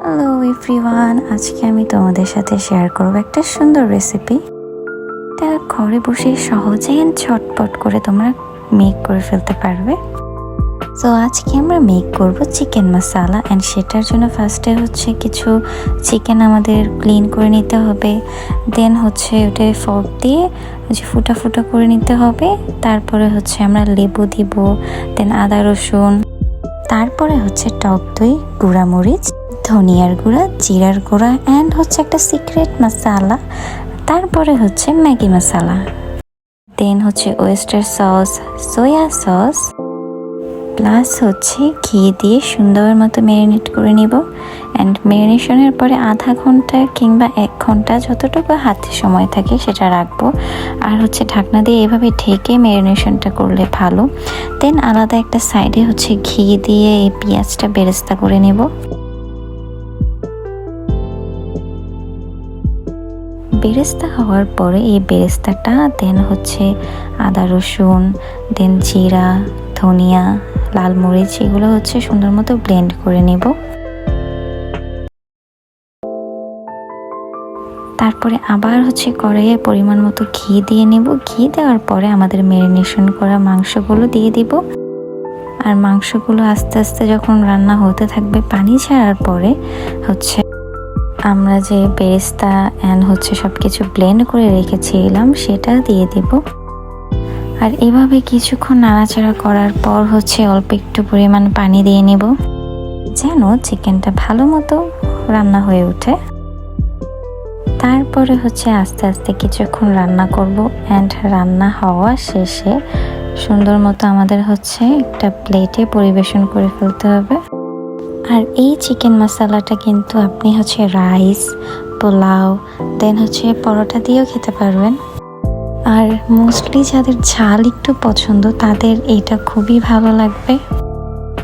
Hello everyone, আজকে আমি তোমাদের সাথে শেয়ার করব একটা সুন্দর রেসিপি। এটা ঘরে বসে সহজে ঝটপট করে তোমরা মেক করে ফেলতে পারবে। সো আজকে আমরা মেক করব চিকেন মশালা, অ্যান্ড সেটার জন্য ফার্স্টে হচ্ছে কিছু চিকেন আমাদের ক্লিন করে নিতে হবে। দেন হচ্ছে ওটা ফর্ক দিয়ে ফুটা ফুটা করে নিতে হবে। তারপরে হচ্ছে আমরা লেবু দিব, দেন আদা রসুন, তারপরে হচ্ছে টক দই, গুঁড়ামরিচ, ধনিয়ার গুঁড়া, জিরার গুঁড়া, অ্যান্ড হচ্ছে একটা সিক্রেট মশালা, তারপরে হচ্ছে ম্যাগি মশালা, দেন হচ্ছে ওয়েস্টার সস, সোয়া সস, প্লাস হচ্ছে ঘি দিয়ে সুন্দর মতো ম্যারিনেট করে নিব। অ্যান্ড ম্যারিনেশনের পরে আধা ঘন্টা কিংবা 1 ঘন্টা যতটুকু হাতে সময় থাকে সেটা রাখবো। আর হচ্ছে ঢাকনা দিয়ে এভাবে ঢেকে ম্যারিনেশনটা করলে ভালো। দেন আলাদা একটা সাইডে হচ্ছে ঘি দিয়ে এই পেঁয়াজটা বেরেস্তা করে নেব। বেরেস্তা হওয়ার পরে এই বেরেস্তাটা দেন হচ্ছে আদা রসুন, দেন জিরা, ধনিয়া, লাল মরিচ, এগুলো হচ্ছে সুন্দর মতো ব্লেন্ড করে নেব। তারপরে আবার হচ্ছে কড়াইয়ে পরিমাণ মতো ঘি দিয়ে নেব। ঘি দেওয়ার পরে আমাদের ম্যারিনেশন করা মাংসগুলো দিয়ে দিব। আর মাংসগুলো আস্তে আস্তে যখন রান্না হতে থাকবে, পানি ছাড়ার পরে হচ্ছে আমরা যে বেরেস্তা অ্যান্ড হচ্ছে সব কিছু ব্লেন্ড করে রেখেছিলাম সেটা দিয়ে দেব। আর এভাবে কিছুক্ষণ নাড়াচাড়া করার পর হচ্ছে অল্প একটু পরিমাণ পানি দিয়ে নেব, যেন চিকেনটা ভালো মতো রান্না হয়ে ওঠে। তারপরে হচ্ছে আস্তে আস্তে কিছুক্ষণ রান্না করব। অ্যান্ড রান্না হওয়া শেষে সুন্দর মতো আমাদের হচ্ছে একটা প্লেটে পরিবেশন করে ফেলতে হবে। আর এই চিকেন মশালাটা কিন্তু আপনি হচ্ছে রাইস, পোলাও, দেন হচ্ছে পরোটা দিয়েও খেতে পারবেন। আর মোস্টলি যাদের ঝাল একটু পছন্দ তাদের এটা খুবই ভালো লাগবে,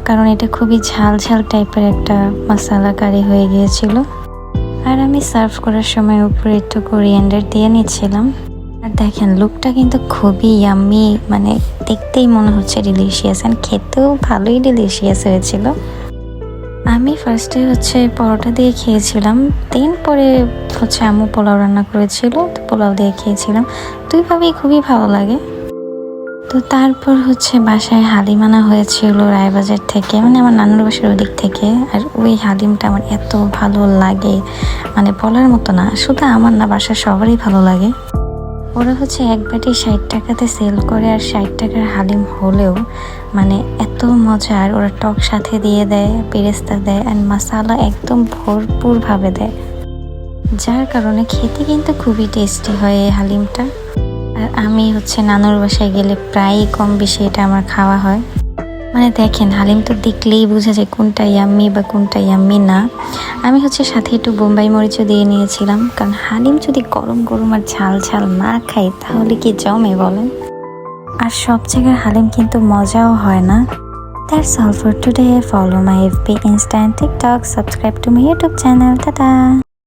কারণ এটা খুবই ঝাল ঝাল টাইপের একটা মশালা কারি হয়ে গিয়েছিল। আর আমি সার্ভ করার সময় উপরে একটু কোরিয়ান্ডার দিয়ে নিচ্ছিলাম। আর দেখেন লুকটা কিন্তু খুবই ইয়াম্মি, মানে দেখতেই মনে হচ্ছে ডিলিশিয়াস, অ্যান্ড খেতেও ভালোই ডিলিশিয়াস হয়েছিল। আমি ফার্স্টে হচ্ছে পরোটা দিয়ে খেয়েছিলাম, দেন পরে হচ্ছে আম্মু পোলাও রান্না করেছিল, তো পোলাও দিয়ে খেয়েছিলাম। দুইভাবেই খুবই ভালো লাগে। তো তারপর হচ্ছে বাসায় হালিম আনা হয়েছিল রায়বাজার থেকে, মানে আমার নানুর বাসার ওদিক থেকে। আর ওই হালিমটা আমার এত ভালো লাগে, মানে বলার মতো না, শুধু আমার না, বাসার সবারই ভালো লাগে। ওরা হচ্ছে এক বাটি 60 টাকাতে সেল করে, আর 60 টাকার হালিম হলেও মানে এত মজার। ওরা টক সাথে দিয়ে দেয়, বেরেস্তা দেয়, অ্যান্ড মশালা একদম ভরপুরভাবে দেয়, যার কারণে খেতে কিন্তু খুবই টেস্টি হয় এই হালিমটা। আর আমি হচ্ছে নানুর বাসায় গেলে প্রায়ই কম বেশি এটা আমার খাওয়া হয়। মানে দেখেন হালিম তো দেখলেই বোঝা যায় কোনটা ইয়াম্মি বা কোনটা ইয়াম্মি না। আমি হচ্ছে সাথে একটু বোম্বাই মরিচও দিয়ে নিয়েছিলাম, কারণ হালিম যদি গরম গরম আর ঝাল ঝাল না খাই তাহলে কি জমে বলেন। আর সব জায়গার হালিম কিন্তু মজাও হয় না। That's all for today. Follow my FB, Insta and TikTok. Subscribe to my YouTube channel. Ta-da!